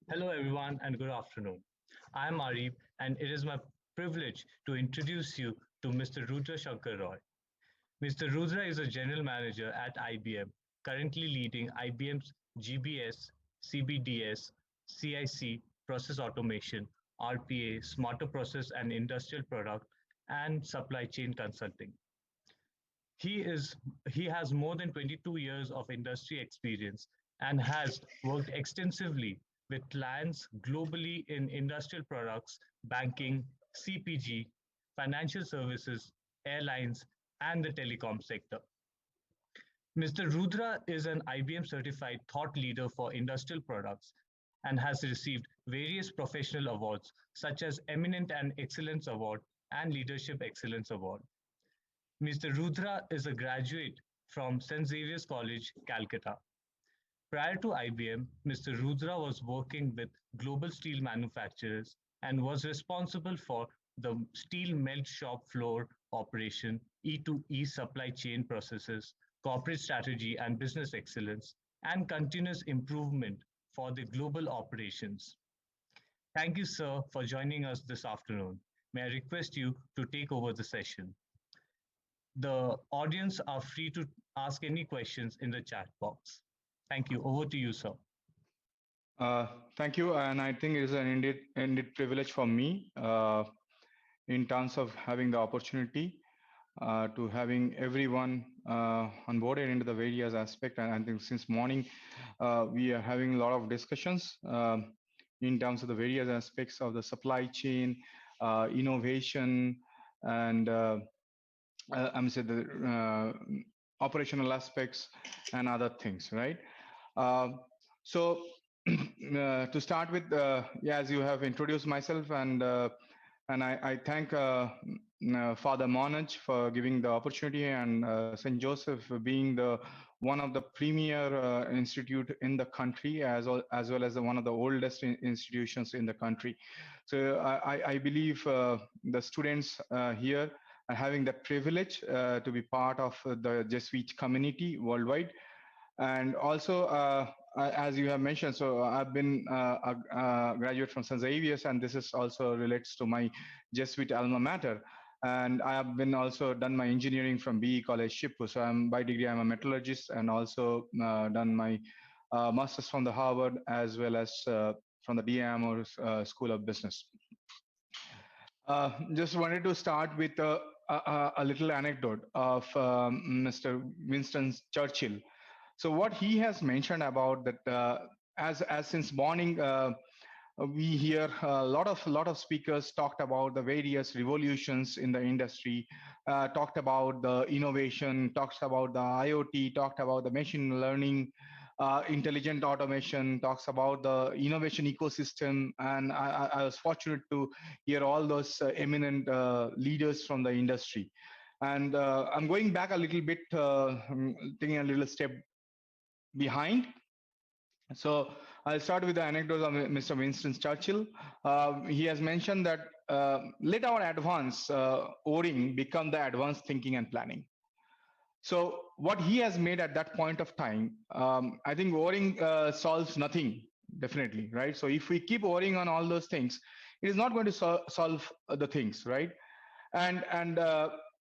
Hello, everyone, and good afternoon. I am Arif, and it is my privilege to introduce you to Mr. Rudra Shankar Roy. Mr. Rudra is a general manager at IBM, currently leading IBM's GBS, CBDS, CIC, process automation, RPA, smarter process and industrial product, and supply chain consulting. He is he has more than 22 years of industry experience and has worked extensively with clients globally in industrial products, banking, CPG, financial services, airlines, and the telecom sector. Mr. Rudra is an IBM certified thought leader for industrial products and has received various professional awards such as Eminent and Excellence Award and Leadership Excellence Award. Mr. Rudra is a graduate from St. Xavier's College, Calcutta. Prior to IBM, Mr. Rudra was working with global steel manufacturers and was responsible for the steel melt shop floor operation, E2E supply chain processes, corporate strategy and business excellence, and continuous improvement for the global operations. Thank you, sir, for joining us this afternoon. May I request you to take over the session? The audience are free to ask any questions in the chat box. Thank you. Over to you, sir. Thank you, and I think it is an indeed privilege for me in terms of having the opportunity to having everyone onboarded into the various aspect. And I think since morning we are having a lot of discussions in terms of the various aspects of the supply chain, innovation, and I'm saying the operational aspects and other things, right? So to start with, yeah, as you have introduced myself, and I thank Father Monage for giving the opportunity, and St. Joseph being the one of the premier institute in the country, as well as one of the oldest institutions in the country. So I believe the students here are having the privilege to be part of the Jesuit community worldwide. And also, as you have mentioned, so I've been a graduate from St. Xavier's, and this is also relates to my Jesuit alma mater. And I have been also done my engineering from BE College Shippu. So I'm by degree I'm a metallurgist, and also done my masters from the Harvard as well as from the DAMO School of Business. Just wanted to start with a little anecdote of Mr. Winston Churchill. So what he has mentioned about that, as since morning, we hear a lot of speakers talked about the various revolutions in the industry, talked about the innovation, talks about the IoT, talked about the machine learning, intelligent automation, talks about the innovation ecosystem, and I was fortunate to hear all those eminent leaders from the industry. And I'm going back a little bit, taking a little step behind. So I'll start with the anecdote of Mr. Winston Churchill. He has mentioned that let our advance O-ring become the advanced thinking and planning. So what he has made at that point of time, I think O-ring solves nothing, definitely, right? So if we keep O-ring on all those things, it is not going to solve the things, right? And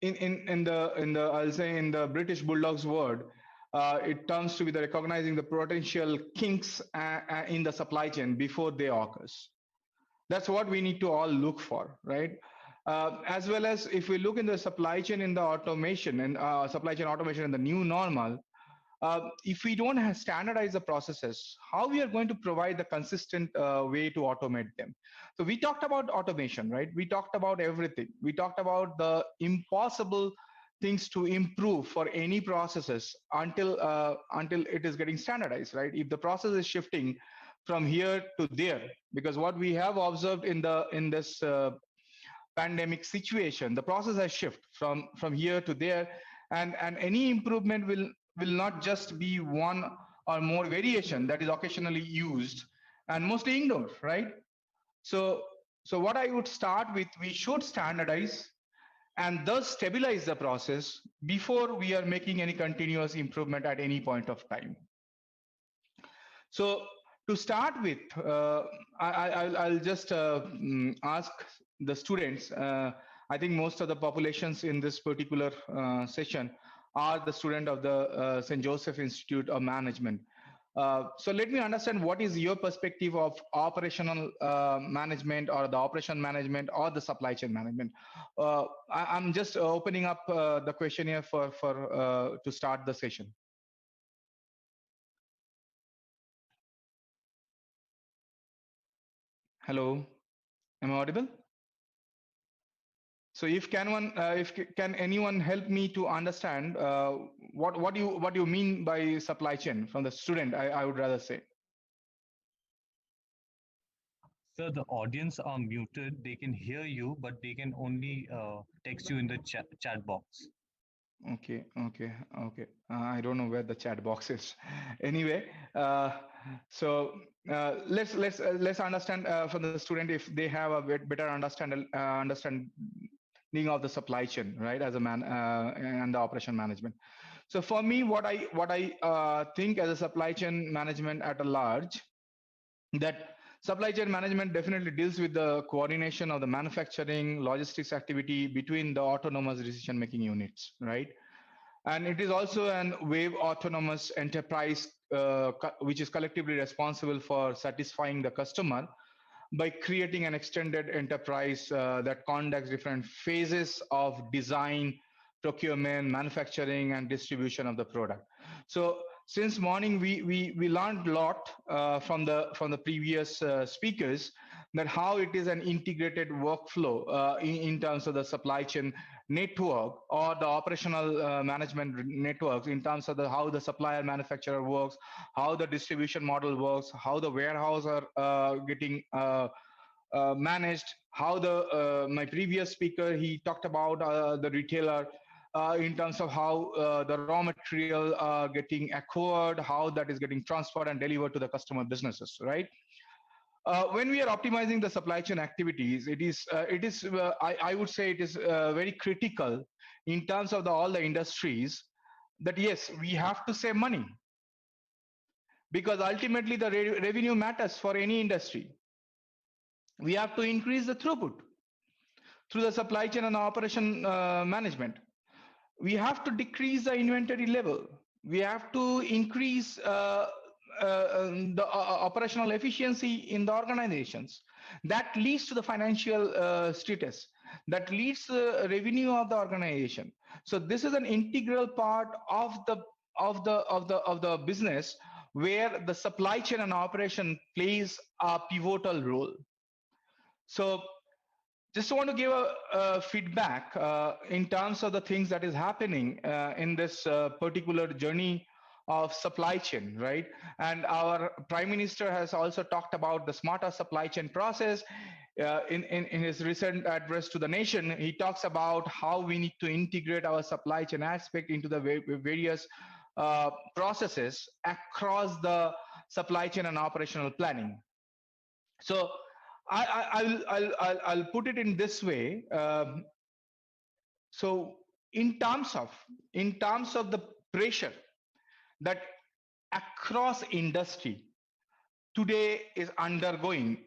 in the I'll say in the British Bulldog's word, it turns to be the recognizing the potential kinks in the supply chain before they occurs. That's what we need to all look for, right? As well as if we look in the supply chain in the automation and supply chain automation in the new normal, if we don't have standardize the processes, how we are going to provide the consistent way to automate them? So we talked about automation, right? We talked about everything. We talked about the impossible things to improve for any processes until it is getting standardized, right? If the process is shifting from here to there, because what we have observed in this pandemic situation, the process has shifted from here to there, and any improvement will not just be one or more variation that is occasionally used and mostly ignored, right? So what I would start with, we should standardize and thus stabilize the process before we are making any continuous improvement at any point of time. So To start with, I'll just ask the students. I think most of the populations in this particular session are the student of the St. Joseph Institute of Management. So let me understand what is your perspective of operational management or the operation management or the supply chain management. I'm just opening up the questionnaire for to start the session. Hello, am I audible? So if can anyone help me to understand what you mean by supply chain from the student? I would rather say. So the audience are muted. They can hear you, but they can only text you in the chat box. Okay. I don't know where the chat box is. Anyway, so let's understand from the student if they have a better understanding of the supply chain, right? As a man and the operation management. So for me, what I think as a supply chain management at a large, that supply chain management definitely deals with the coordination of the manufacturing logistics activity between the autonomous decision making units, right? And it is also an wave autonomous enterprise which is collectively responsible for satisfying the customer by creating an extended enterprise that conducts different phases of design, procurement, manufacturing, and distribution of the product. So since morning, we learned a lot from the previous speakers, that how it is an integrated workflow in terms of the supply chain network or the operational management networks, in terms of how the supplier manufacturer works, how the distribution model works, how the warehouse are getting managed, how the my previous speaker, he talked about the retailer in terms of how the raw material getting acquired, how that is getting transferred and delivered to the customer businesses, right? When we are optimizing the supply chain activities, I would say it is very critical in terms of all the industries, that yes, we have to save money, because ultimately the revenue matters for any industry. We have to increase the throughput through the supply chain and operation management. We have to decrease the inventory level. We have to increase the operational efficiency in the organizations. That leads to the financial status. That leads to the revenue of the organization. So this is an integral part of the business, where the supply chain and operation plays a pivotal role. So just want to give a feedback in terms of the things that is happening in this particular journey of supply chain, right? And our Prime Minister has also talked about the smarter supply chain process. In his recent address to the nation, he talks about how we need to integrate our supply chain aspect into the various processes across the supply chain and operational planning. So I'll put it in this way. So in terms of the pressure that across industry today is undergoing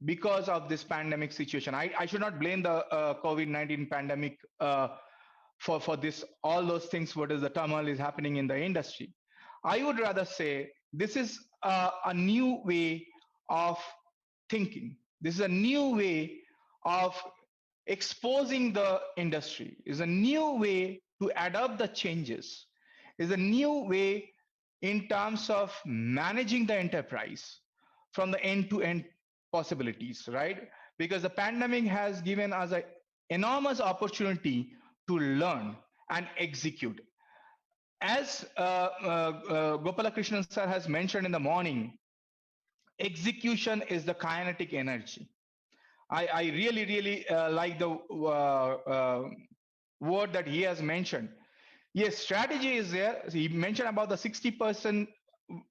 because of this pandemic situation, I should not blame the COVID-19 pandemic for this, all those things. What is the turmoil is happening in the industry? I would rather say this is a new way of thinking. This is a new way of exposing the industry, is a new way to adapt the changes, is a new way in terms of managing the enterprise from the end-to-end possibilities, right? Because the pandemic has given us an enormous opportunity to learn and execute. As Gopalakrishnan sir has mentioned in the morning, execution is the kinetic energy. I really like the word that he has mentioned. Yes, strategy is there. He mentioned about the 60%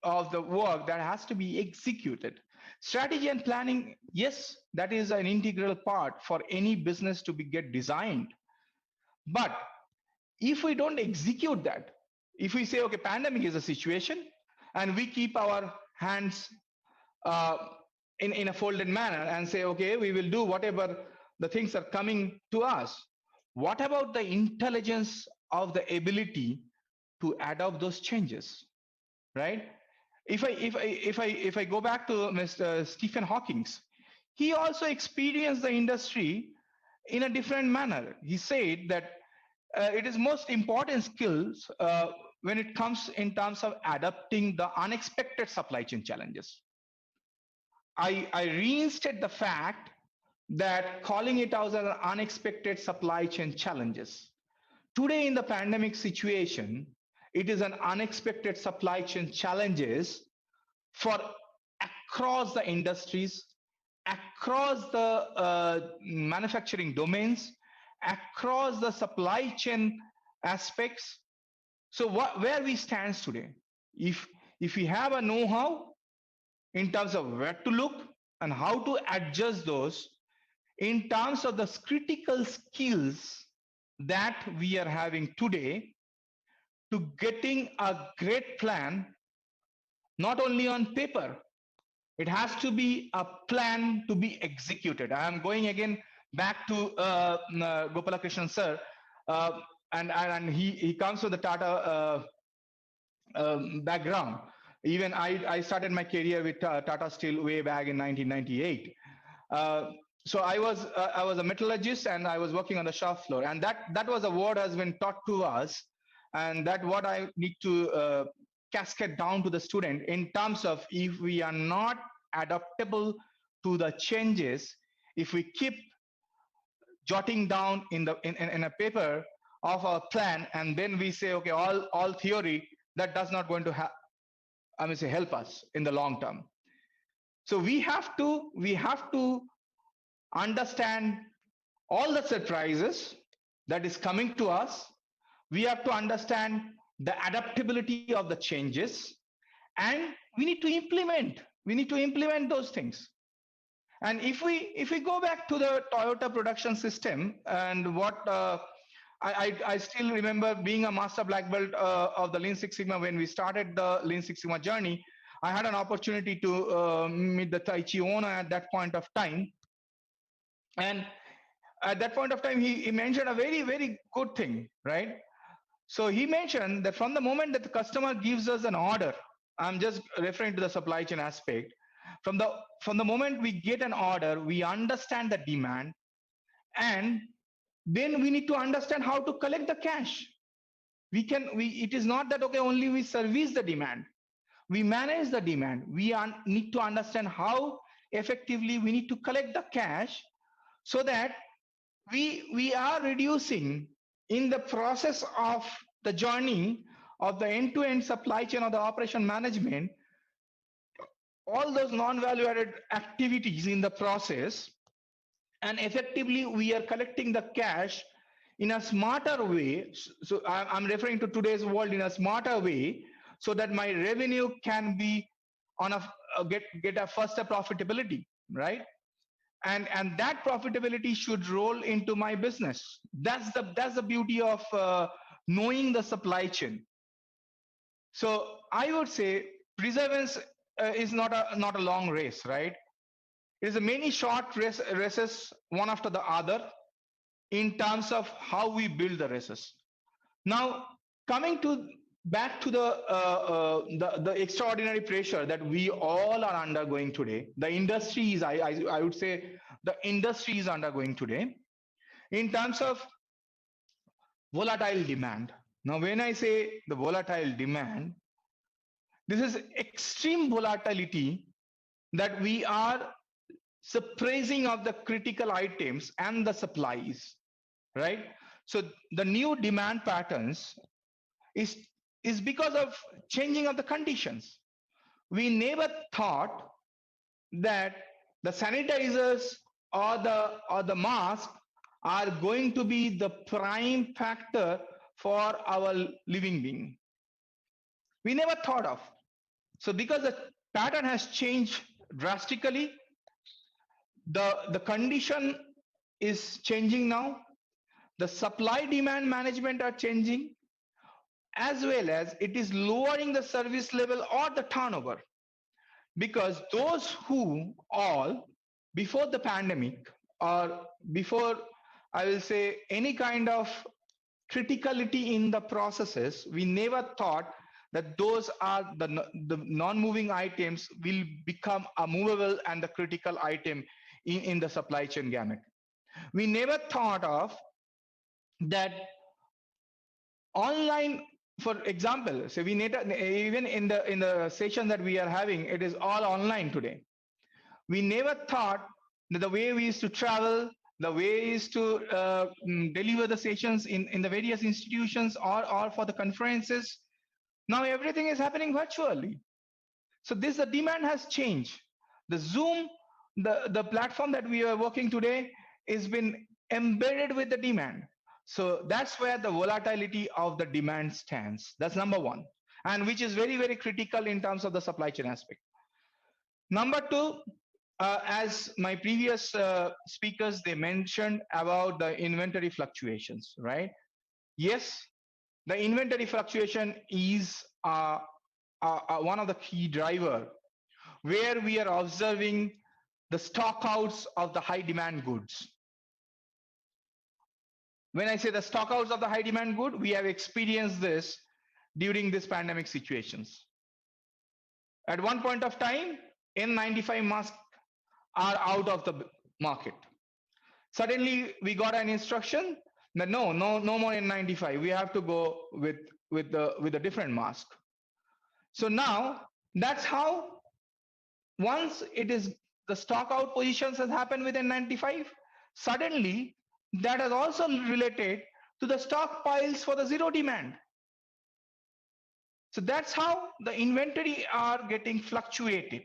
of the work that has to be executed. Strategy and planning, yes, that is an integral part for any business to get designed. But if we don't execute that, if we say, okay, pandemic is a situation, and we keep our hands uh, in a folded manner and say, okay, we will do whatever the things are coming to us. What about the intelligence of the ability to adopt those changes, right? If I go back to Mr. Stephen Hawking's, he also experienced the industry in a different manner. He said that it is most important skills when it comes in terms of adapting the unexpected supply chain challenges. I reinstate the fact that calling it out as an unexpected supply chain challenges. Today in the pandemic situation, it is an unexpected supply chain challenges for across the industries, across the manufacturing domains, across the supply chain aspects. So where we stand today, if we have a know-how in terms of where to look and how to adjust those in terms of the critical skills that we are having today to getting a great plan, not only on paper, it has to be a plan to be executed. I am going again back to Gopalakrishnan sir, uh, and he comes from the Tata background. Even I started my career with Tata Steel way back in 1998. So I was a metallurgist and I was working on the shop floor, and that was a word has been taught to us, and that what I need to cascade down to the student in terms of if we are not adaptable to the changes, if we keep jotting down in a paper of our plan and then we say okay all theory, that does not going to say help us in the long term. So we have to understand all the surprises that is coming to us. We have to understand the adaptability of the changes, and we need to implement those things. And if we go back to the Toyota production system and what I still remember being a master black belt of the Lean Six Sigma. When we started the Lean Six Sigma journey, I had an opportunity to meet the Taichi Ono at that point of time. And at that point of time, he mentioned a very, very good thing, right? So he mentioned that from the moment that the customer gives us an order, I'm just referring to the supply chain aspect. From the moment we get an order, we understand the demand, and then we need to understand how to collect the cash. It is not that okay only we service the demand, we manage the demand. We need to understand how effectively we need to collect the cash, so that we are reducing in the process of the journey of the end-to-end supply chain or the operation management all those non-value added activities in the process, and effectively we are collecting the cash in a smarter way. So I'm referring to today's world in a smarter way, so that my revenue can be on get a faster profitability, right? And that profitability should roll into my business. That's the beauty of knowing the supply chain. So I would say perseverance is not a long race, right? It is a many short races, one after the other, in terms of how we build the races. Now, coming to back to the extraordinary pressure that we all are undergoing today, the industry is I would say the industry is undergoing today in terms of volatile demand. Now, when I say the volatile demand, this is extreme volatility that we are suppressing of the critical items and the supplies, right? So the new demand patterns is because of changing of the conditions. We never thought that the sanitizers or the mask are going to be the prime factor for our living being. We never thought of. So because the pattern has changed drastically, the condition is changing now, the supply demand management are changing, as well as it is lowering the service level or the turnover. because those who all before the pandemic or before, I will say, any kind of criticality in the processes, we never thought that those are the non-moving items will become a movable and the critical item in the supply chain gamut. We never thought of that online. For example, so we need even in the session that we are having, it is all online today. We never thought that the way we used to travel, the way is to deliver the sessions in the various institutions or for the conferences, now everything is happening virtually. So this, the demand has changed. The Zoom, the platform that we are working today is been embedded with the demand. So that's where the volatility of the demand stands. That's number one, and which is very, very critical in terms of the supply chain aspect. Number two, as my previous speakers, they mentioned about the inventory fluctuations, right? Yes, the inventory fluctuation is one of the key driver where we are observing the stockouts of the high demand goods. When I say the stockouts of the high demand good, we have experienced this during this pandemic situations. At one point of time, N95 masks are out of the market. Suddenly, we got an instruction that no more N95. We have to go with a different mask. So now that's how, once it is the stock out positions has happened with N95, suddenly that is also related to the stockpiles for the zero demand. So that's how the inventory are getting fluctuated.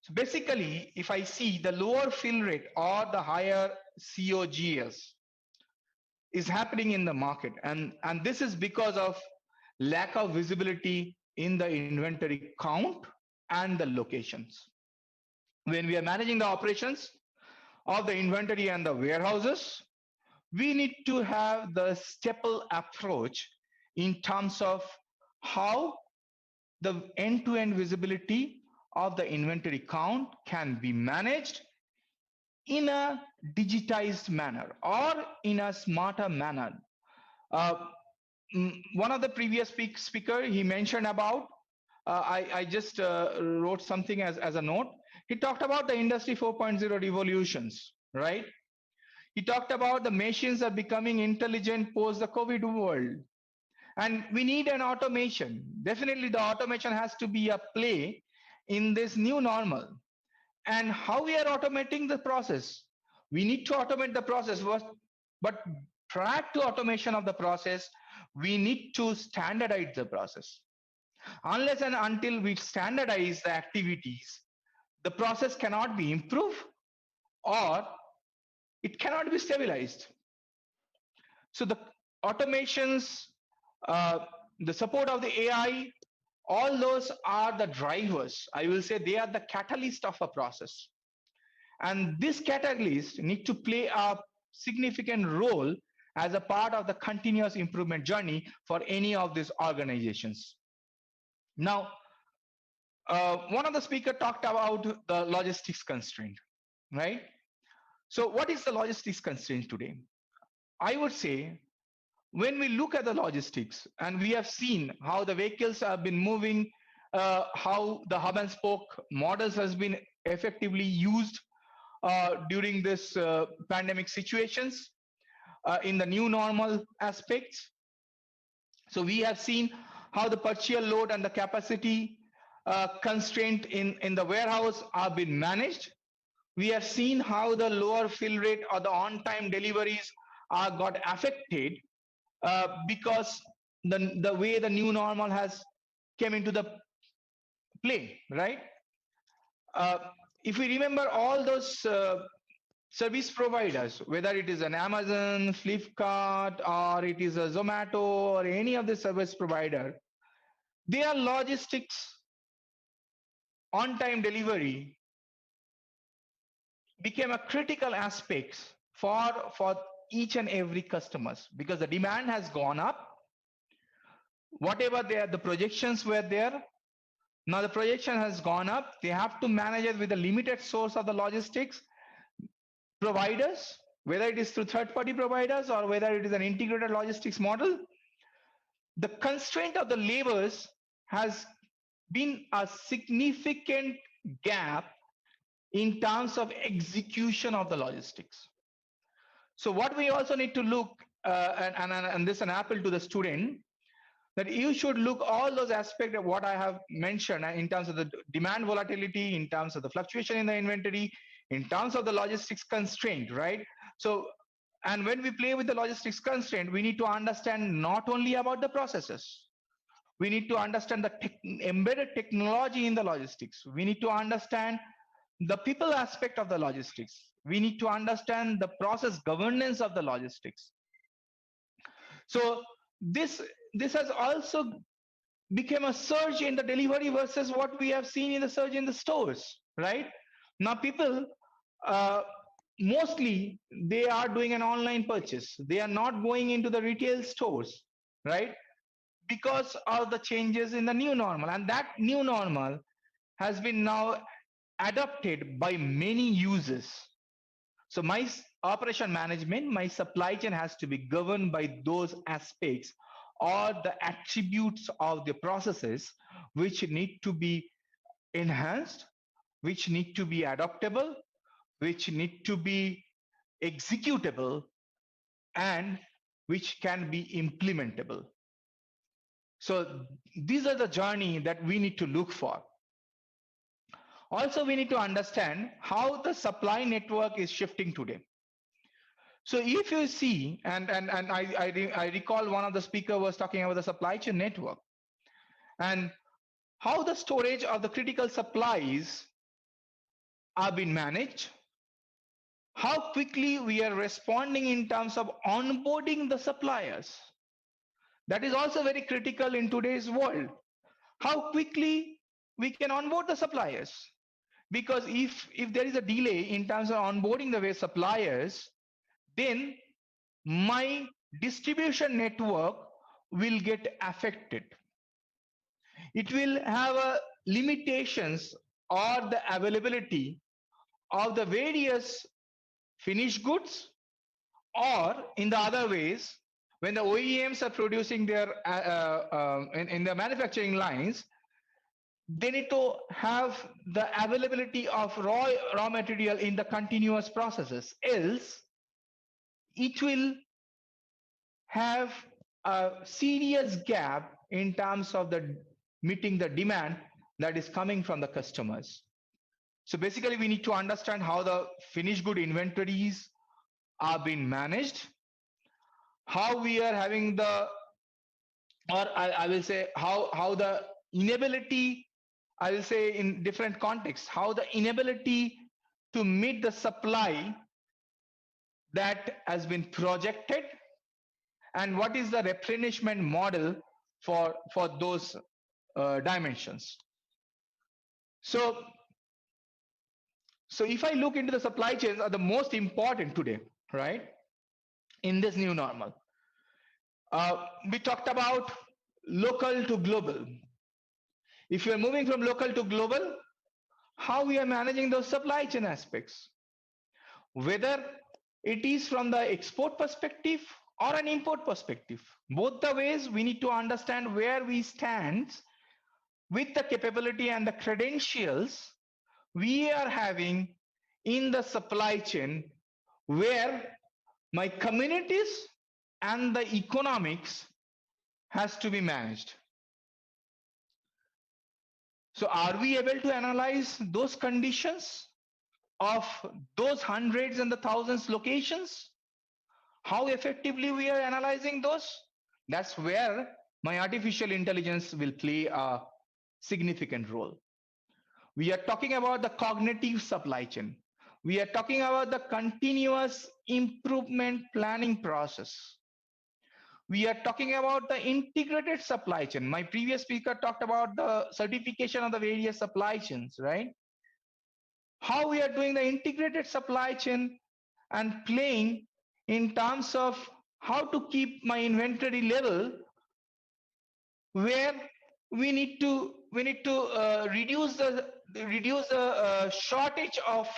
So basically, if I see the lower fill rate or the higher COGS is happening in the market, and this is because of lack of visibility in the inventory count and the locations. When we are managing the operations of the inventory and the warehouses, we need to have the stepple approach in terms of how the end-to-end visibility of the inventory count can be managed in a digitized manner or in a smarter manner. One of the previous speaker, he mentioned about, I just wrote something as a note. He talked about the industry 4.0 revolutions, right? He talked about the machines are becoming intelligent post the COVID world. And we need an automation. Definitely the automation has to be a play in this new normal. And how we are automating the process? We need to automate the process, but prior to automation of the process, we need to standardize the process. Unless and until we standardize the activities, the process cannot be improved or it cannot be stabilized. So the automations, the support of the AI, all those are the drivers. I will say they are the catalyst of a process. And this catalyst need to play a significant role as a part of the continuous improvement journey for any of these organizations. Now, one of the speakers talked about the logistics constraint, right? So what is the logistics constraint today? I would say when we look at the logistics and we have seen how the vehicles have been moving, how the hub and spoke models has been effectively used during this pandemic situations in the new normal aspects. So we have seen how the partial load and the capacity constraint in the warehouse are being managed. We have seen how the lower fill rate or the on-time deliveries are got affected because the way the new normal has came into the play, right? If we remember all those service providers, whether it is an Amazon, Flipkart, or it is a Zomato or any of the service provider, their logistics on-time delivery became a critical aspect for each and every customers because the demand has gone up. Whatever the projections were there, Now the projection has gone up. They have to manage it with a limited source of the logistics providers, whether it is through third-party providers or whether it is an integrated logistics model. The constraint of the labors has been a significant gap in terms of execution of the logistics. So what we also need to look, and this is an apple to the student, that you should look all those aspects of what I have mentioned in terms of the demand volatility, in terms of the fluctuation in the inventory, in terms of the logistics constraint, right? So, and when we play with the logistics constraint, we need to understand not only about the processes, we need to understand the embedded technology in the logistics. We need to understand the people aspect of the logistics. We need to understand the process governance of the logistics. So this has also become a surge in the delivery versus what we have seen in the surge in the stores, right? Now people mostly they are doing an online purchase. They are not going into the retail stores, right? Because of the changes in the new normal, and that new normal has been now adopted by many users. So my operation management, my supply chain has to be governed by those aspects or the attributes of the processes which need to be enhanced, which need to be adaptable, which need to be executable, and which can be implementable. So these are the journey that we need to look for. Also, we need to understand how the supply network is shifting today. So if you see, and I recall one of the speaker was talking about the supply chain network and how the storage of the critical supplies are being managed, how quickly we are responding in terms of onboarding the suppliers. That is also very critical in today's world. How quickly we can onboard the suppliers. Because if there is a delay in terms of onboarding the suppliers, then my distribution network will get affected. It will have a limitations or the availability of the various finished goods, or in the other ways, when the OEMs are producing their in their manufacturing lines, they need to have the availability of raw material in the continuous processes, else it will have a serious gap in terms of the meeting the demand that is coming from the customers. So basically we need to understand how the finished good inventories are being managed, how we are having the, or I will say how the inability, I will say in different contexts, how the inability to meet the supply that has been projected, and what is the replenishment model for those dimensions. So if I look into the supply chains are the most important today, right? In this new normal. We talked about local to global. If you're moving from local to global, how we are managing those supply chain aspects, whether it is from the export perspective or an import perspective. Both the ways we need to understand where we stand with the capability and the credentials we are having in the supply chain, where my communities and the economics has to be managed. So are we able to analyze those conditions of those hundreds and the thousands locations? How effectively we are analyzing those? That's where my artificial intelligence will play a significant role. We are talking about the cognitive supply chain. We are talking about the continuous improvement planning process. We are talking about the integrated supply chain. My previous speaker talked about the certification of the various supply chains, right? How we are doing the integrated supply chain and playing in terms of how to keep my inventory level where we need to reduce the shortage of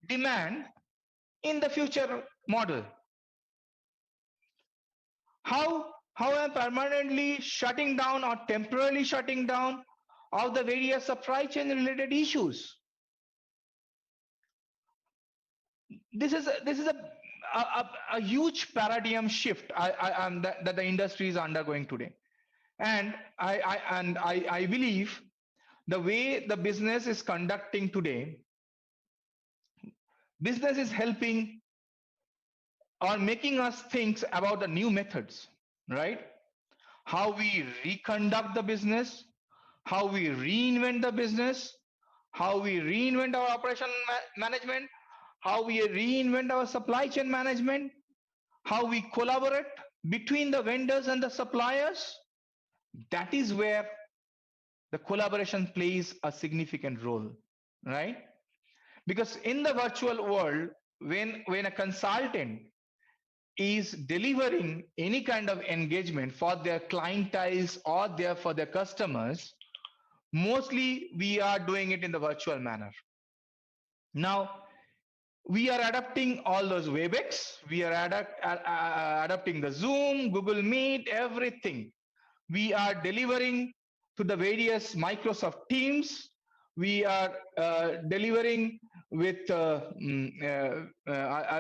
demand in the future model. How am permanently shutting down or temporarily shutting down of the various supply chain related issues? This is a huge paradigm shift that the industry is undergoing today, and I believe the way the business is conducting today, business is helping or making us think about the new methods, right? How we reconduct the business, how we reinvent the business, how we reinvent our operation management, how we reinvent our supply chain management, how we collaborate between the vendors and the suppliers. That is where the collaboration plays a significant role, right? Because in the virtual world, when a consultant is delivering any kind of engagement for their clienteles or for their customers, mostly we are doing it in the virtual manner. Now, we are adapting all those WebEx, we are adapting the Zoom, Google Meet, everything. We are delivering to the various Microsoft Teams. We are delivering with, I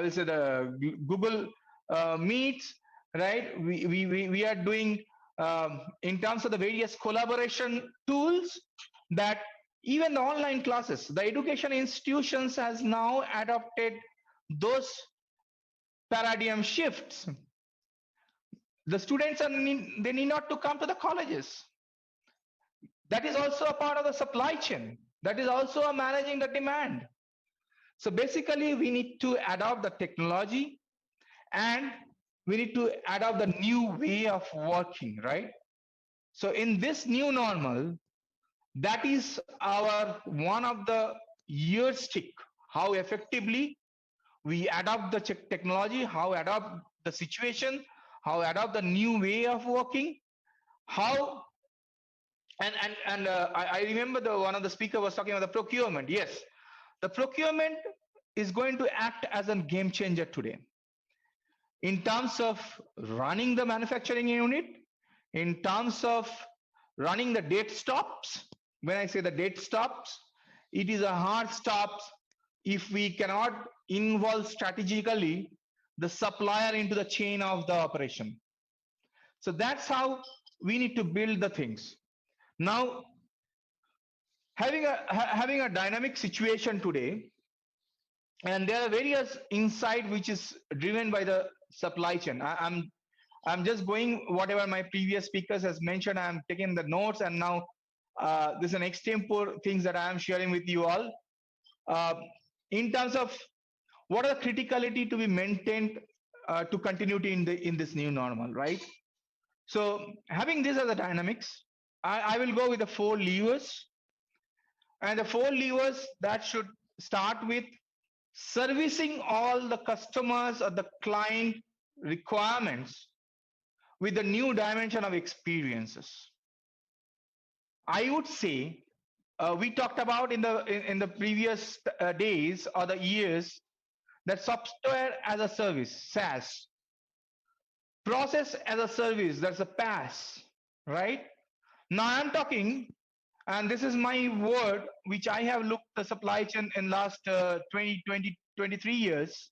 will say, the Google Meets, right? We are doing in terms of the various collaboration tools, that even the online classes, the education institutions has now adopted those paradigm shifts. The students they need not to come to the colleges. That is also a part of the supply chain. That is also managing the demand. So basically, we need to adopt the technology, and we need to adopt the new way of working, right? So in this new normal, that is our one of the yardstick, how effectively we adopt the technology, how adopt the situation, how adopt the new way of working, how I remember one of the speaker was talking about the procurement. Yes, the procurement is going to act as a game changer today in terms of running the manufacturing unit, in terms of running the date stops. When I say the date stops, it is a hard stop if we cannot involve strategically the supplier into the chain of the operation. So that's how we need to build the things. Now, having a dynamic situation today, and there are various insight which is driven by the supply chain. I'm just going whatever my previous speakers has mentioned. I'm taking the notes, and now this is an extempore things that I am sharing with you all. In terms of what are the criticality to be maintained to continuity in this new normal, right? So having this as a dynamics, I will go with the 4 levers, and the 4 levers that should start with servicing all the customers or the client requirements with the new dimension of experiences. I would say we talked about in the previous days or the years that software as a service, SaaS, process as a service, that's a PaaS, right? Now I'm talking, and this is my word, which I have looked the supply chain in last 23 years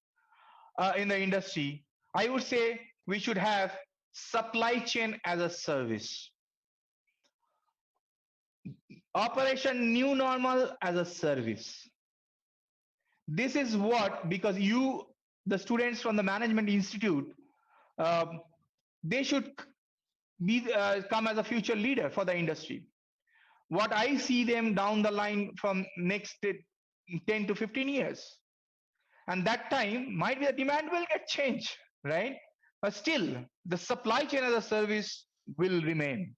in the industry. I would say we should have supply chain as a service, operation new normal as a service. This is what, because you, the students from the Management Institute, they should be come as a future leader for the industry. What I see them down the line from next 10 to 15 years, and that time might be the demand will get changed, right? But still, the supply chain as a service will remain.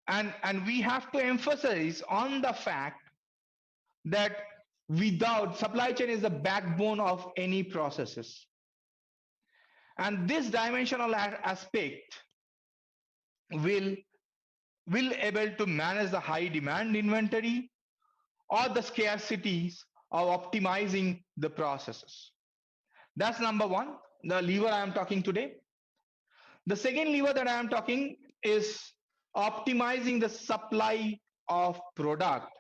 And we have to emphasize on the fact that without supply chain is the backbone of any processes. And this dimensional aspect will will able to manage the high demand inventory or the scarcities of optimizing the processes. That's number one, the lever I am talking today. The second lever that I am talking is optimizing the supply of product.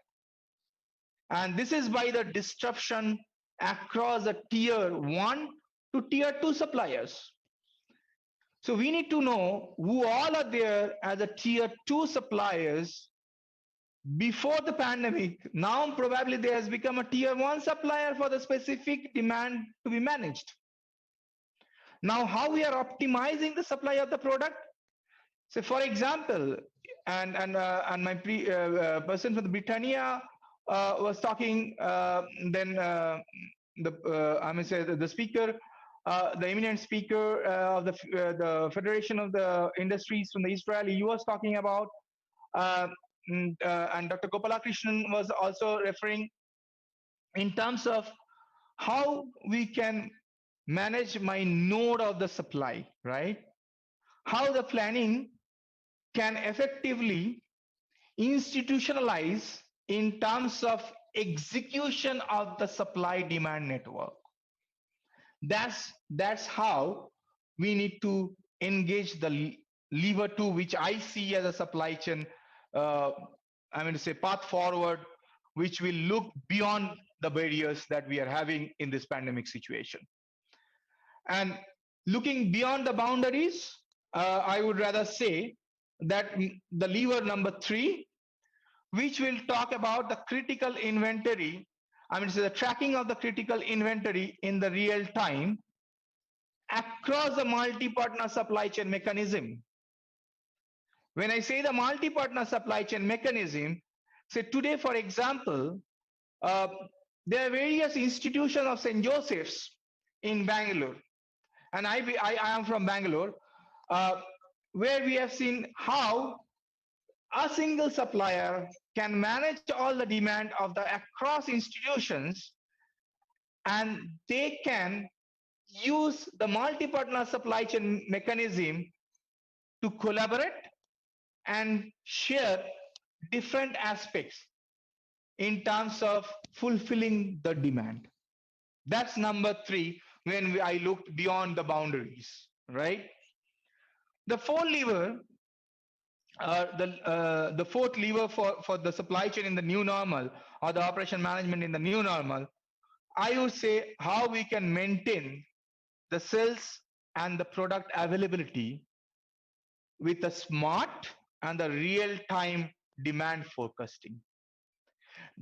And this is by the disruption across the tier 1 to tier 2 suppliers. So we need to know who all are there as a tier 2 suppliers before the pandemic. Now probably there has become a tier 1 supplier for the specific demand to be managed. Now how we are optimizing the supply of the product? So for example, and my person from the Britannia was talking, then I may say the speaker, the eminent speaker of the Federation of the Industries from the Israel, he was talking about, and Dr. Gopalakrishnan was also referring in terms of how we can manage my node of the supply, right? How the planning can effectively institutionalize in terms of execution of the supply demand network. That's how we need to engage the lever 2, which I see as a supply chain, I mean to say path forward, which will look beyond the barriers that we are having in this pandemic situation. And looking beyond the boundaries, I would rather say that the lever number 3, which will talk about the critical inventory, I mean, so the tracking of the critical inventory in the real time across the multi-partner supply chain mechanism. When I say the multi-partner supply chain mechanism, say today, for example, there are various institutions of St. Joseph's in Bangalore, and I am from Bangalore, where we have seen how a single supplier can manage all the demand of the across institutions, and they can use the multi-partner supply chain mechanism to collaborate and share different aspects in terms of fulfilling the demand. That's number 3 when I looked beyond the boundaries, right? The fourth lever, the fourth lever for the supply chain in the new normal, or the operation management in the new normal, I would say how we can maintain the sales and the product availability with a smart and the real-time demand forecasting.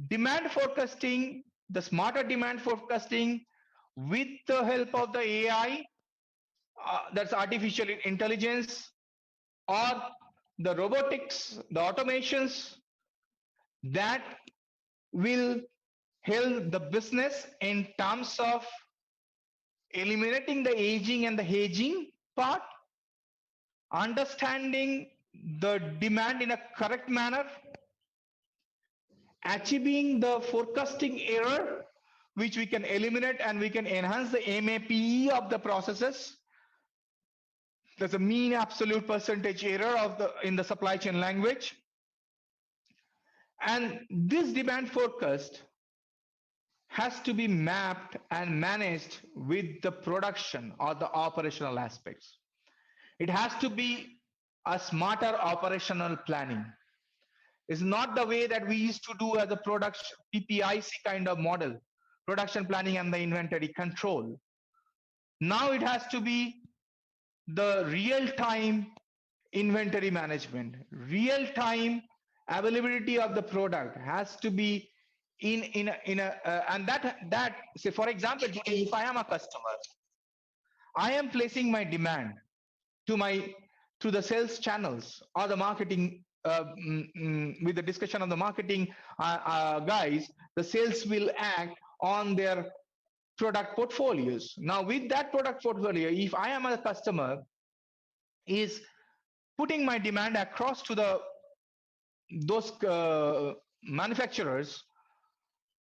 Demand forecasting, the smarter demand forecasting with the help of the AI, that's artificial intelligence, or the robotics, the automations that will help the business in terms of eliminating the aging and the hedging part, understanding the demand in a correct manner, achieving the forecasting error, which we can eliminate, and we can enhance the MAPE of the processes. There's a mean absolute percentage error of in the supply chain language. And this demand forecast has to be mapped and managed with the production or the operational aspects. It has to be a smarter operational planning. It's not the way that we used to do as a production PPIC kind of model, production planning and the inventory control. Now it has to be the real-time inventory management, real-time availability of the product has to be in a and that say, for example, today if I am a customer, I am placing my demand to the sales channels or the marketing with the discussion of the marketing guys, the sales will act on their product portfolios. Now with that product portfolio, if I am a customer, is putting my demand across to those manufacturers,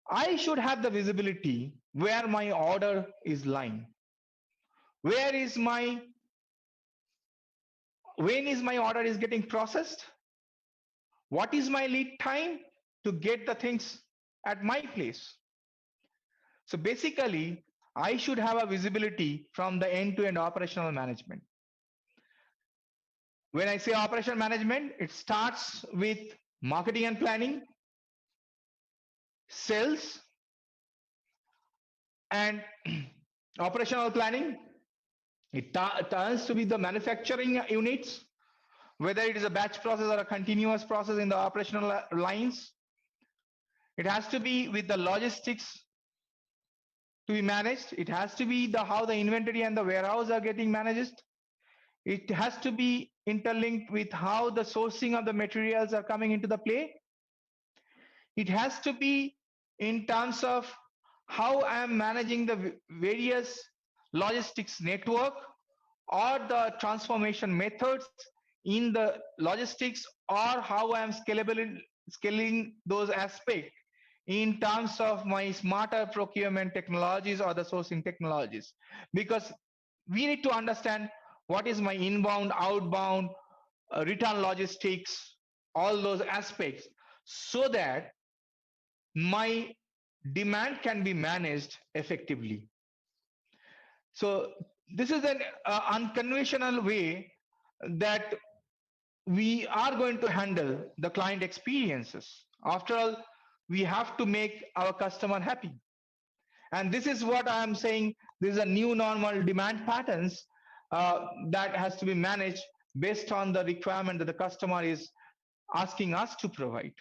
I should have the visibility where my order is lying. When is my order is getting processed? What is my lead time to get the things at my place? So basically, I should have a visibility from the end-to-end operational management. When I say operational management, it starts with marketing and planning, sales, and operational planning. It turns to be the manufacturing units, whether it is a batch process or a continuous process in the operational lines. It has to be with the logistics to be managed. It has to be the how the inventory and the warehouse are getting managed. It has to be interlinked with how the sourcing of the materials are coming into the play. It has to be in terms of how I am managing the various logistics network or the transformation methods in the logistics, or how I am scaling those aspects in terms of my smarter procurement technologies or the sourcing technologies. Because we need to understand what is my inbound, outbound, return logistics, all those aspects, so that my demand can be managed effectively. So this is an unconventional way that we are going to handle the client experiences. After all, we have to make our customer happy. And this is what I am saying. These are new normal demand patterns that has to be managed based on the requirement that the customer is asking us to provide.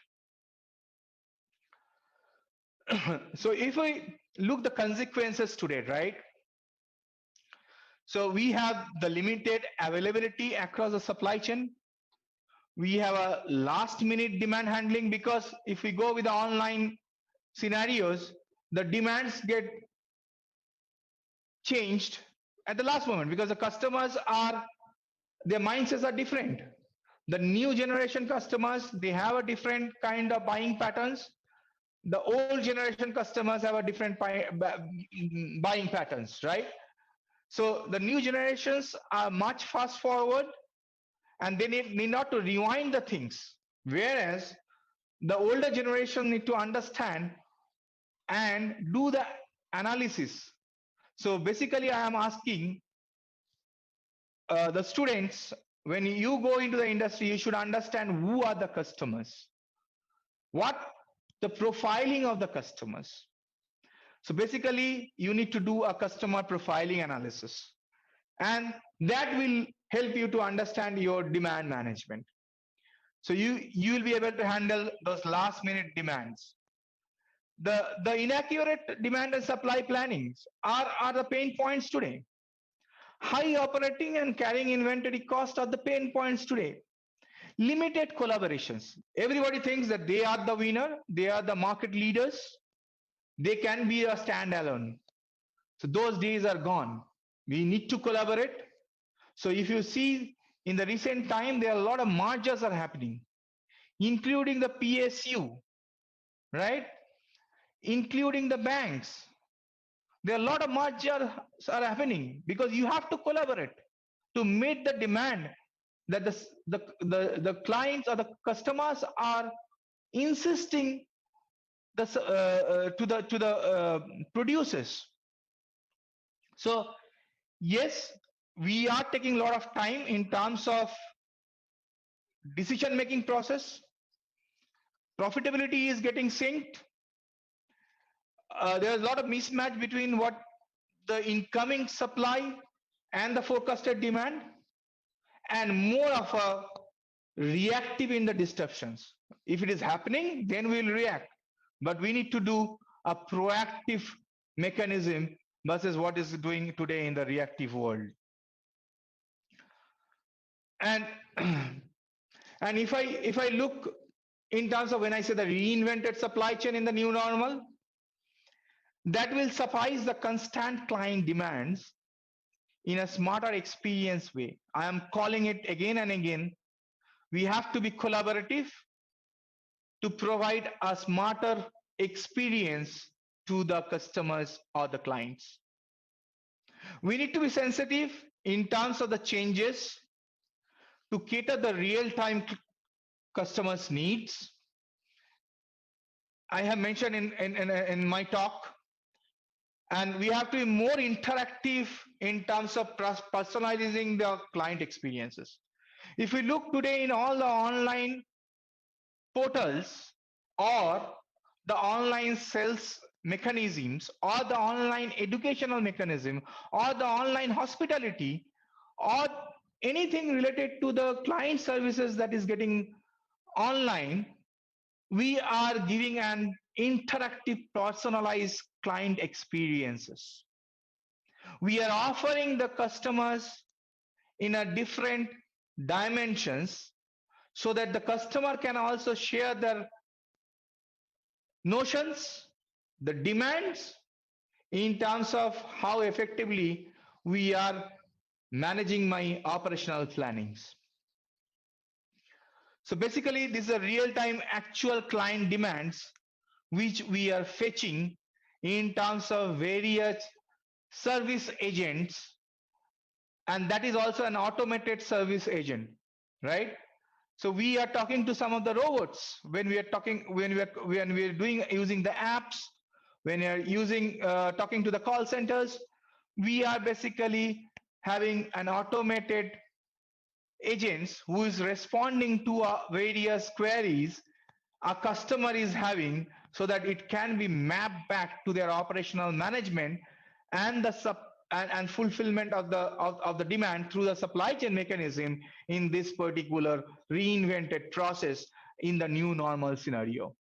So if we look the consequences today, right? So we have the limited availability across the supply chain. We have a last minute demand handling, because if we go with the online scenarios, the demands get changed at the last moment because the customers are, their mindsets are different. The new generation customers, they have a different kind of buying patterns. The old generation customers have a different buying patterns, right? So the new generations are much fast forward, and they need not to rewind the things, whereas the older generation need to understand and do the analysis. So basically I am asking the students, when you go into the industry, you should understand who are the customers, what the profiling of the customers. So basically you need to do a customer profiling analysis, and that will help you to understand your demand management. So you will be able to handle those last minute demands. The inaccurate demand and supply plannings are the pain points today. High operating and carrying inventory cost are the pain points today. Limited collaborations. Everybody thinks that they are the winner, they are the market leaders, they can be a standalone. So those days are gone. We need to collaborate. So if you see in the recent time, there are a lot of mergers are happening, including the PSU, right? Including the banks. There are a lot of mergers are happening because you have to collaborate to meet the demand that the clients or the customers are insisting to the producers. So yes, we are taking a lot of time in terms of decision making process. Profitability is getting synced. There's a lot of mismatch between what the incoming supply and the forecasted demand, and more of a reactive in the disruptions. If it is happening, then we'll react. But we need to do a proactive mechanism versus what is doing today in the reactive world. And and if I look in terms of when I say the reinvented supply chain in the new normal, that will suffice the constant client demands in a smarter experience way. I am calling it again and again. We have to be collaborative to provide a smarter experience to the customers or the clients. We need to be sensitive in terms of the changes to cater the real-time customers' needs. I have mentioned in my talk, and we have to be more interactive in terms of personalizing the client experiences. If we look today in all the online portals or the online sales mechanisms or the online educational mechanism or the online hospitality or anything related to the client services that is getting online, we are giving an interactive personalized client experiences. We are offering the customers in a different dimensions so that the customer can also share their notions, the demands in terms of how effectively we are managing my operational plannings. So basically, this is a real-time actual client demands which we are fetching in terms of various service agents, and that is also an automated service agent, right? So we are talking to some of the robots when we are talking when we are doing using the apps, when we are using talking to the call centers. We are basically having an automated agents who is responding to various queries a customer is having, so that it can be mapped back to their operational management and the and fulfillment of the demand through the supply chain mechanism in this particular reinvented process in the new normal scenario.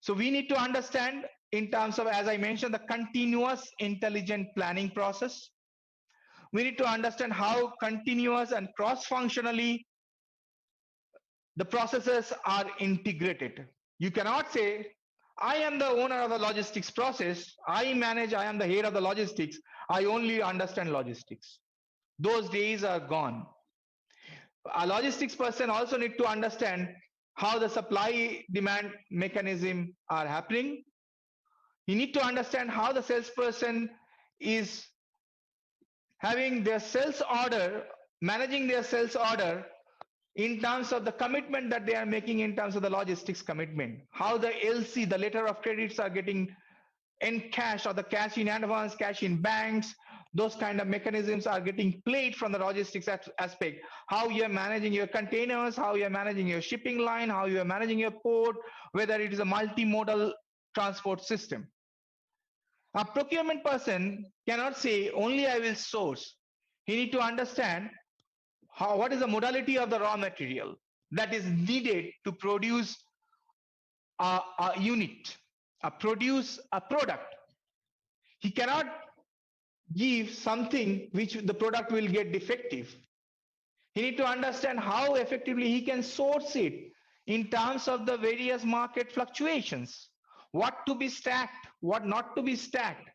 So we need to understand in terms of, as I mentioned, the continuous intelligent planning process. We need to understand how continuous and cross-functionally the processes are integrated. You cannot say, I am the owner of the logistics process, I am the head of the logistics, I only understand logistics. Those days are gone. A logistics person also need to understand how the supply demand mechanism are happening. You need to understand how the salesperson is having their sales order, managing their sales order in terms of the commitment that they are making in terms of the logistics commitment, how the LC, the letter of credits are getting in cash or the cash in advance, cash in banks, those kind of mechanisms are getting played from the logistics aspect, how you're managing your containers, how you're managing your shipping line, how you're managing your port, whether it is a multimodal transport system. A procurement person cannot say only I will source. He need to understand what is the modality of the raw material that is needed to produce a unit, produce a product. He cannot give something which the product will get defective. He need to understand how effectively he can source it in terms of the various market fluctuations, what to be stacked, what not to be stacked.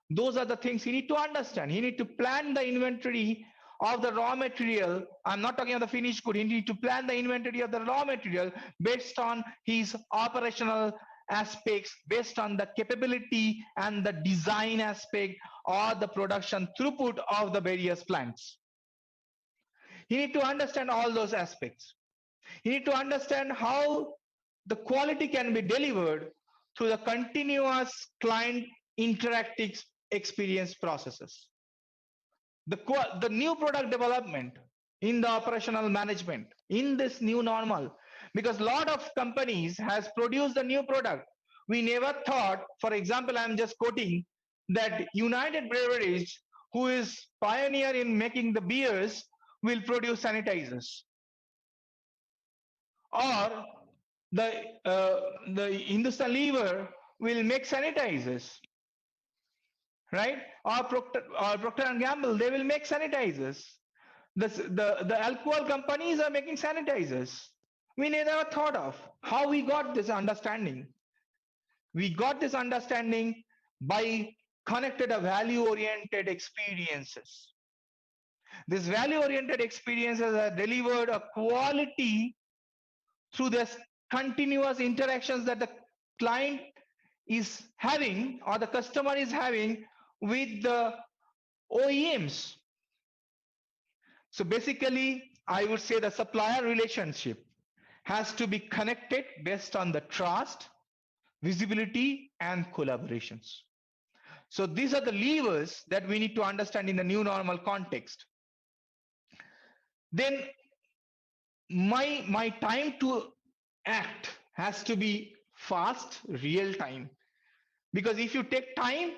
Those are the things he need to understand. He need to plan the inventory of the raw material. I'm not talking of the finished good. He need to plan the inventory of the raw material based on his operational aspects, based on the capability and the design aspect or the production throughput of the various plants. You need to understand all those aspects. You need to understand how the quality can be delivered through the continuous client interactive experience processes. The new product development in the operational management in this new normal, because a lot of companies has produced a new product. We never thought, for example, I'm just quoting that United Breweries, who is pioneer in making the beers, will produce sanitizers, or the Hindustan Lever will make sanitizers, right? Or Procter and Gamble, they will make sanitizers. The alcohol companies are making sanitizers. We never thought of how we got this understanding. We got this understanding by connected a value-oriented experiences. This value-oriented experiences are delivered a quality through this continuous interactions that the client is having or the customer is having with the OEMs. So basically, I would say the supplier relationship has to be connected based on the trust, visibility, and collaborations. So these are the levers that we need to understand in the new normal context. Then my time to act has to be fast, real time. Because if you take time,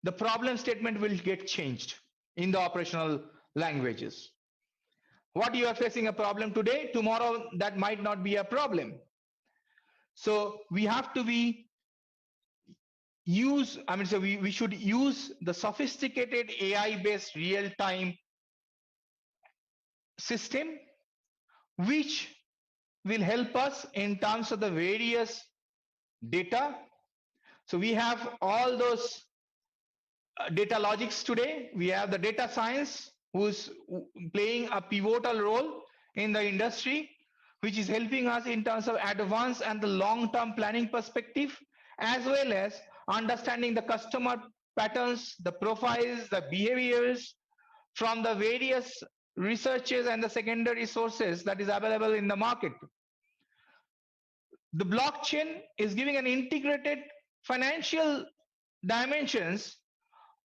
the problem statement will get changed in the operational languages. What you are facing a problem today, tomorrow that might not be a problem. So we have to be we should use the sophisticated AI based real time system, which will help us in terms of the various data. So we have all those data logics today. We have the data science who's playing a pivotal role in the industry, which is helping us in terms of advance and the long-term planning perspective, as well as understanding the customer patterns, the profiles, the behaviors from the various researches and the secondary sources that is available in the market. The blockchain is giving an integrated financial dimensions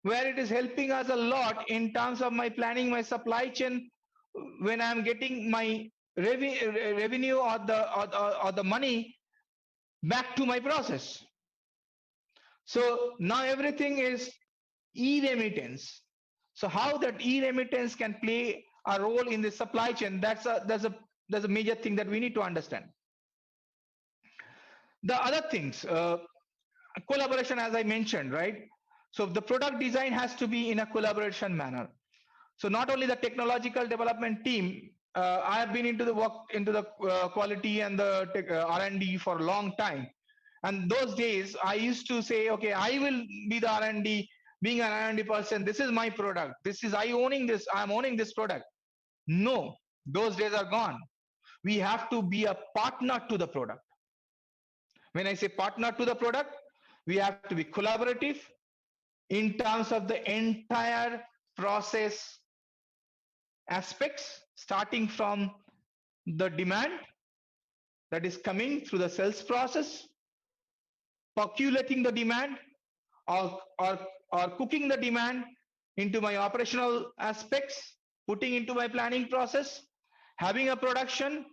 where it is helping us a lot in terms of my planning my supply chain when I'm getting my revenue or the money back to my process. So now everything is e-remittance. So how that e-remittance can play a role in the supply chain, that's a major thing that we need to understand. The other things, collaboration, as I mentioned, right? So the product design has to be in a collaboration manner. So not only the technological development team, I have been into the work into the quality and the R&D for a long time. And those days I used to say, okay, I will be the R&D, being an R&D person. This is my product. This is I'm owning this product. No, those days are gone. We have to be a partner to the product. When I say partner to the product, we have to be collaborative in terms of the entire process aspects, starting from the demand that is coming through the sales process, percolating the demand, or cooking the demand into my operational aspects, putting into my planning process, having a production,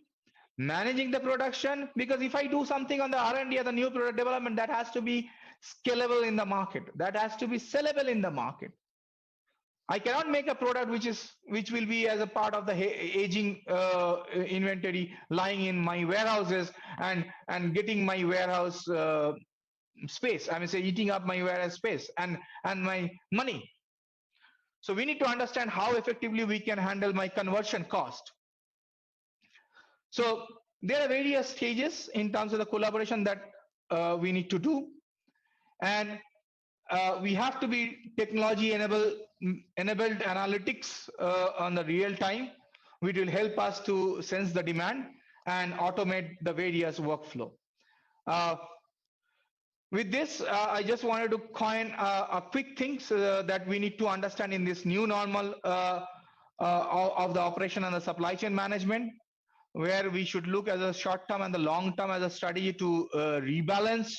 managing the production. Because if I do something on the R&D or the new product development, that has to be scalable in the market, that has to be sellable in the market. I cannot make a product which will be as a part of the aging inventory lying in my warehouses and getting my warehouse space. I mean, say eating up my warehouse space and my money. So we need to understand how effectively we can handle my conversion cost. So there are various stages in terms of the collaboration that we need to do, and we have to be technology enabled analytics on the real time, which will help us to sense the demand and automate the various workflow. With this, I just wanted to coin a quick things that we need to understand in this new normal of the operation and the supply chain management, where we should look as a short term and the long term as a strategy to rebalance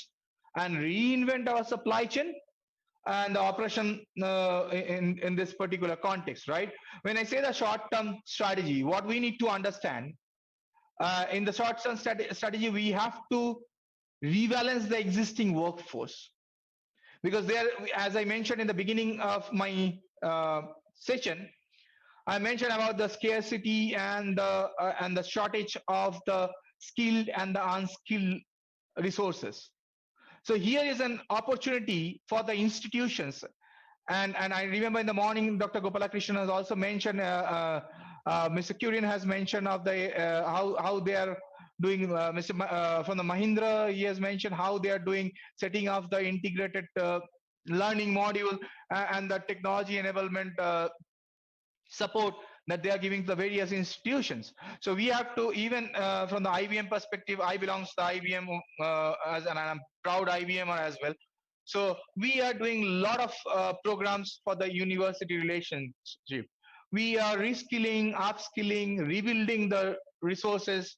and reinvent our supply chain and the operation in this particular context, right? When I say the short-term strategy, what we need to understand in the short-term strategy, we have to rebalance the existing workforce, because there, as I mentioned in the beginning of my session, I mentioned about the scarcity and the shortage of the skilled and the unskilled resources. So here is an opportunity for the institutions. And I remember in the morning, Dr. Gopalakrishnan has also mentioned, Mr. Kurian has mentioned of the how they are doing, from the Mahindra, he has mentioned how they are doing, setting up the integrated learning module and the technology enablement support that they are giving to the various institutions. So we have to, even from the IBM perspective, I belong to the IBM and I'm proud IBMer as well. So we are doing a lot of programs for the university relationship. We are reskilling, upskilling, rebuilding the resources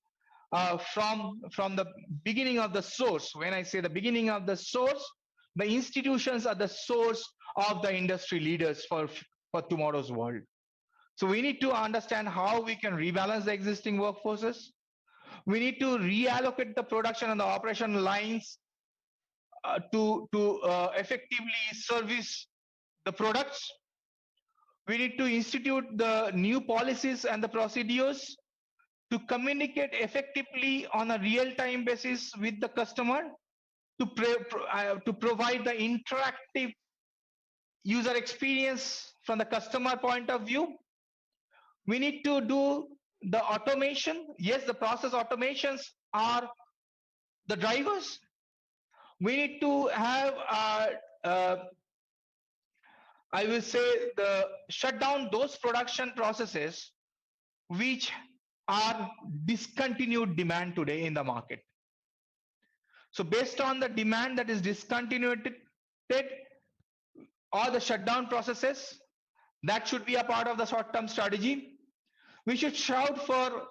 from the beginning of the source. When I say the beginning of the source, the institutions are the source of the industry leaders for tomorrow's world. So we need to understand how we can rebalance the existing workforces. We need to reallocate the production and the operation lines to effectively service the products. We need to institute the new policies and the procedures to communicate effectively on a real-time basis with the customer, to provide the interactive user experience from the customer point of view. We need to do the automation. Yes, the process automations are the drivers. We need to have I will say the shut down those production processes which are discontinued demand today in the market. So based on the demand that is discontinued or the shutdown processes, that should be a part of the short-term strategy. We should shout for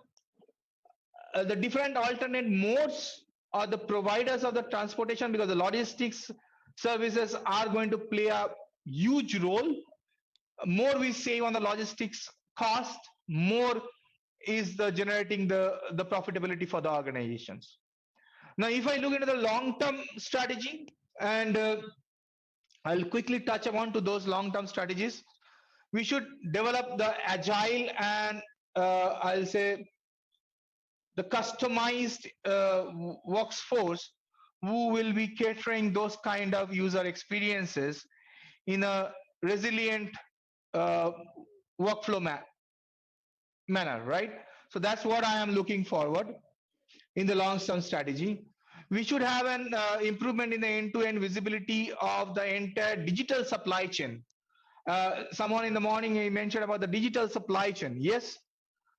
the different alternate modes or the providers of the transportation, because the logistics services are going to play a huge role. More we save on the logistics cost, more is the generating the profitability for the organizations. Now, if I look into the long-term strategy, and I'll quickly touch upon to those long-term strategies, we should develop the agile and I'll say the customized workforce who will be catering those kind of user experiences in a resilient workflow manner, right? So that's what I am looking forward in the long-term strategy. We should have an improvement in the end-to-end visibility of the entire digital supply chain. Someone in the morning he mentioned about the digital supply chain. Yes,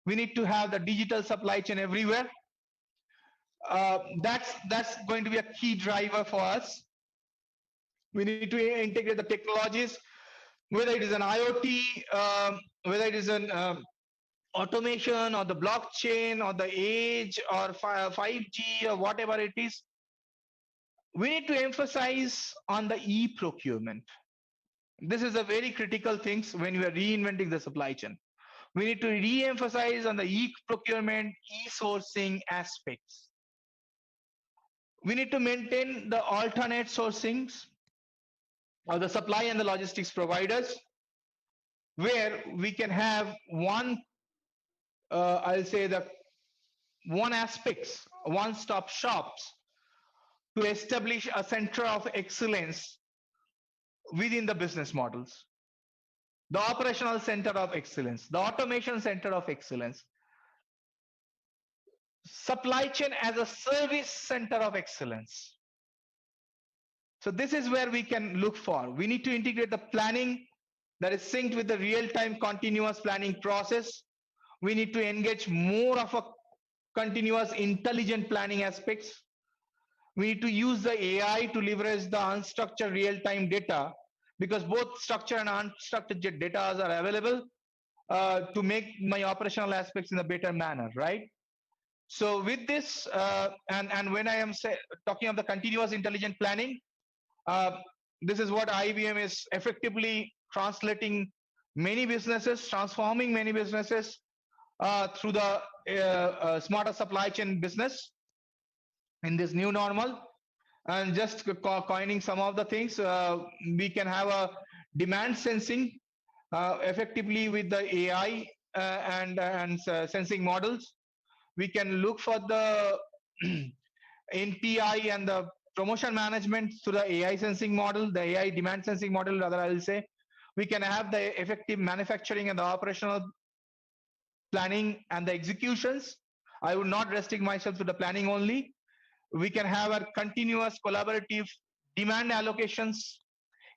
we need to have the digital supply chain everywhere. That's going to be a key driver for us. We need to integrate the technologies, whether it is an IoT, whether it is an automation or the blockchain or the edge or 5G or whatever it is. We need to emphasize on the e-procurement. This is a very critical thing when we are reinventing the supply chain. We need to re-emphasize on the e-procurement, e-sourcing aspects. We need to maintain the alternate sourcings or the supply and the logistics providers, where we can have one, I'll say the one aspects, one-stop shops to establish a center of excellence within the business models. The operational center of excellence, the automation center of excellence, supply chain as a service center of excellence. So this is where we can look for. We need to integrate the planning that is synced with the real-time continuous planning process. We need to engage more of a continuous intelligent planning aspects. We need to use the AI to leverage the unstructured real-time data, because both structured and unstructured data are available to make my operational aspects in a better manner, right? So with this, and when I am talking of the continuous intelligent planning, this is what IBM is effectively translating many businesses, transforming many businesses through the smarter supply chain business in this new normal. And just coining some of the things, we can have a demand sensing effectively with the AI and sensing models. We can look for the NPI and the promotion management through the AI sensing model, the AI demand sensing model, rather I will say. We can have the effective manufacturing and the operational planning and the executions. I would not restrict myself to the planning only. We can have a continuous collaborative demand allocations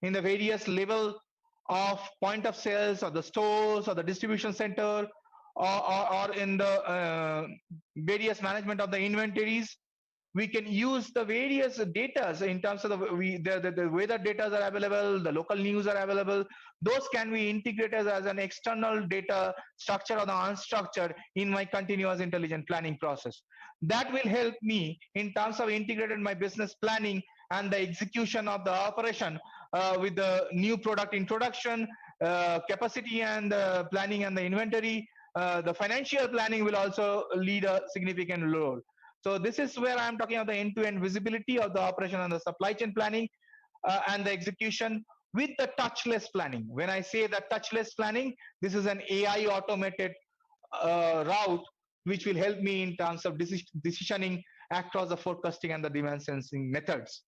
in the various level of point of sales or the stores or the distribution center or in the various management of the inventories. we can use the various data in terms of the weather data are available, the local news are available. Those can be integrated as an external data structure or the unstructured in my continuous intelligent planning process. That will help me in terms of integrated my business planning and the execution of the operation with the new product introduction, capacity and planning and the inventory. The financial planning will also lead a significant role. So this is where I'm talking about the end-to-end visibility of the operation and the supply chain planning and the execution with the touchless planning. When I say the touchless planning, this is an AI automated route which will help me in terms of decisioning across the forecasting and the demand sensing methods.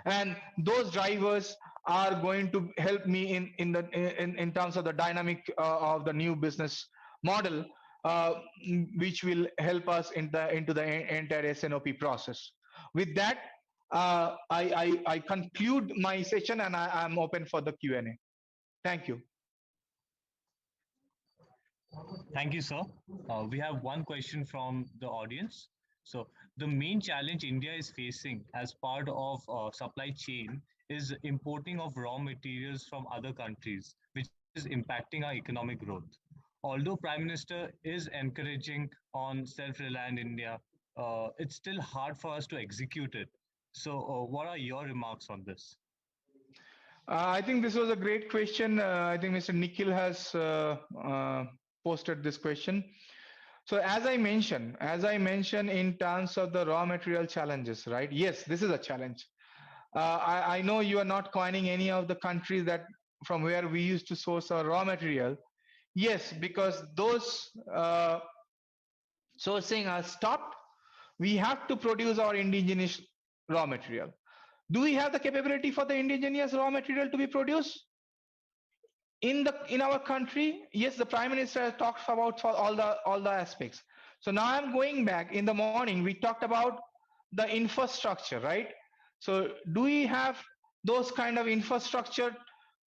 And those drivers are going to help me in terms of the dynamic of the new business model, which will help us into the entire SNOP process. With that, I conclude my session and I'm open for the Q&A. Thank you. Thank you, sir. We have one question from the audience. So the main challenge India is facing as part of supply chain is importing of raw materials from other countries, which is impacting our economic growth. Although Prime Minister is encouraging on self-reliant India, it's still hard for us to execute it. So what are your remarks on this? I think this was a great question. I think Mr. Nikhil has posted this question. So as I mentioned in terms of the raw material challenges, right? Yes, this is a challenge. I know you are not coining any of the countries that from where we used to source our raw material. Yes, because those sourcing are stopped. We have to produce our indigenous raw material. Do we have the capability for the indigenous raw material to be produced? In our country, yes, the Prime Minister has talked about for all the aspects. So now I'm going back. In the morning, we talked about the infrastructure, right? So do we have those kind of infrastructure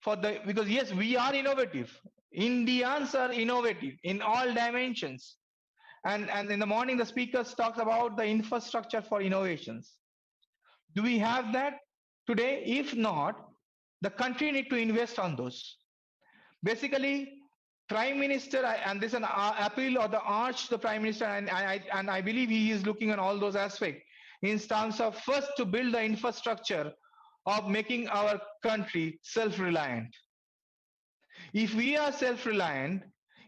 for the, because yes, we are innovative. Indians are innovative in all dimensions. And in the morning, the speakers talked about the infrastructure for innovations. Do we have that today? If not, the country need to invest on those. Basically, Prime Minister, and this is an appeal or the urge to the Prime Minister, and I believe he is looking at all those aspects in terms of first to build the infrastructure of making our country self-reliant. If we are self-reliant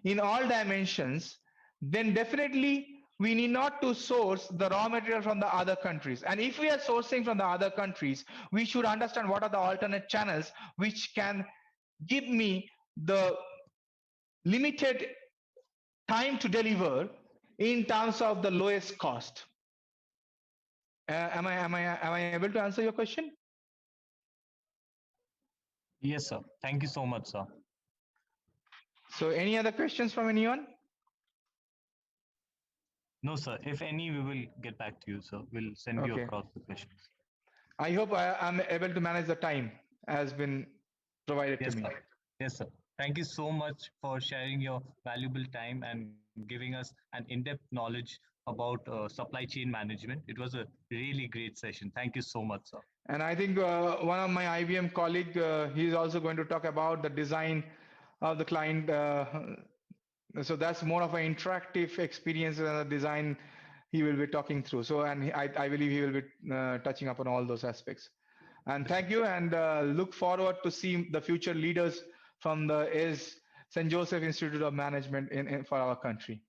in all dimensions, then definitely we need not to source the raw material from the other countries. And if we are sourcing from the other countries, we should understand what are the alternate channels which can give me the limited time to deliver in terms of the lowest cost. Am I able to answer your question? Yes, sir. Thank you so much, sir. So any other questions from anyone? No, sir. If any, we will get back to you, sir. We'll send you across the questions. I hope I am able to manage the time as been provided yes, to me. Sir. Yes, sir. Thank you so much for sharing your valuable time and giving us an in-depth knowledge about supply chain management. It was a really great session. Thank you so much, sir. And I think one of my IBM colleague, he's also going to talk about the design of the client. So that's more of an interactive experience and a design he will be talking through. So, and I believe he will be touching upon all those aspects. And thank you, and look forward to see the future leaders from the St. Joseph Institute of Management for our country.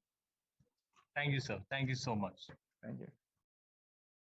Thank you, sir. Thank you so much. Thank you.